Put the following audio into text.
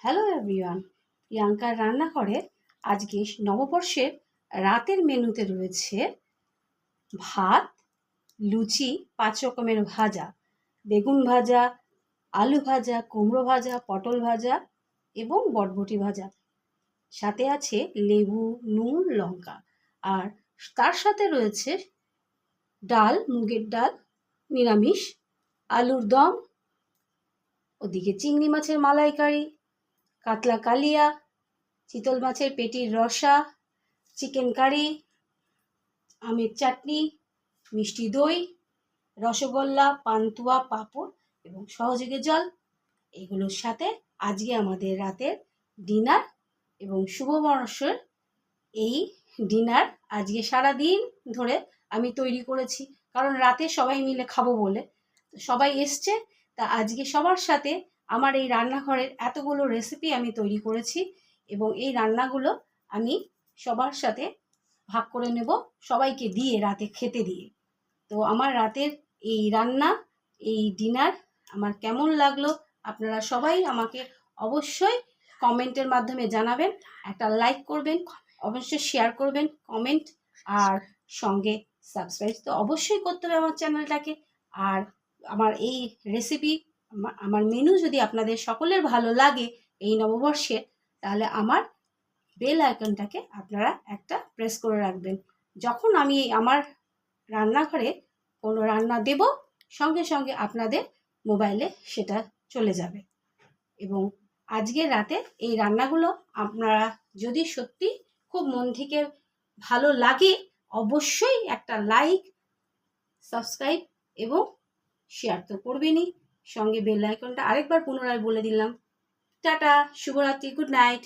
Hello everyone, প্রিয়াঙ্কার রান্নাঘরে আজকে নববর্ষের রাতের মেনুতে রয়েছে ভাত, লুচি, 5 রকমের ভাজা, বেগুন ভাজা, আলু ভাজা, কুমড়ো ভাজা, পটল ভাজা এবং বরবটি ভাজা। সাথে আছে লেবু, নুন, লঙ্কা। আর তার সাথে রয়েছে ডাল, মুগের ডাল, নিরামিষ, আলুর দম, ওদিকে চিংড়ি মাছের মালাইকারি, কাতলা কালিয়া, চিতল মাছের পেটির রসা, চিকেন কারি, আমের চাটনি, মিষ্টি দই, রসগোল্লা, পান্তুয়া, পাঁপড় এবং সহযোগে জল। এগুলোর সাথে আজকে আমাদের রাতের ডিনার এবং শুভবর্ষের এই ডিনার আজকে সারা দিন ধরে আমি তৈরি করেছি, কারণ রাতে সবাই মিলে খাবো বলে। সবাই এসছে, তা আজকে সবার সাথে আমার এই রান্নাঘরের এতগুলো রেসিপি আমি তৈরি করেছি এবং এই রান্নাগুলো আমি সবার সাথে ভাগ করে নেব, সবাইকে দিয়ে রাতে খেতে দিয়ে। তো আমার রাতের এই রান্না, এই ডিনার আমার কেমন লাগলো আপনারা সবাই আমাকে অবশ্যই কমেন্টের মাধ্যমে জানাবেন। একটা লাইক করবেন, অবশ্যই শেয়ার করবেন, কমেন্ট আর সঙ্গে সাবস্ক্রাইব তো অবশ্যই করতে হবে আমার চ্যানেলটাকে। আর আমার এই রেসিপি, আমার মেনু যদি আপনাদের সকলের ভালো লাগে এই নববর্ষে, তাহলে আমার বেল আইকনটাকে আপনারা একটা প্রেস করে রাখবেন। যখন আমি আমার রান্নাঘরে কোনো রান্না দেব, সঙ্গে সঙ্গে আপনাদের মোবাইলে সেটা চলে যাবে। এবং আজকে রাতে এই রান্নাগুলো আপনারা যদি সত্যি খুব মন থেকে ভালো লাগে, অবশ্যই একটা লাইক, সাবস্ক্রাইব এবং শেয়ার তো করবেনই, সঙ্গে বেল আইকনটা আরেকবার পুনরায় বলে দিলাম। টাটা, শুভরাত্রি, গুড নাইট।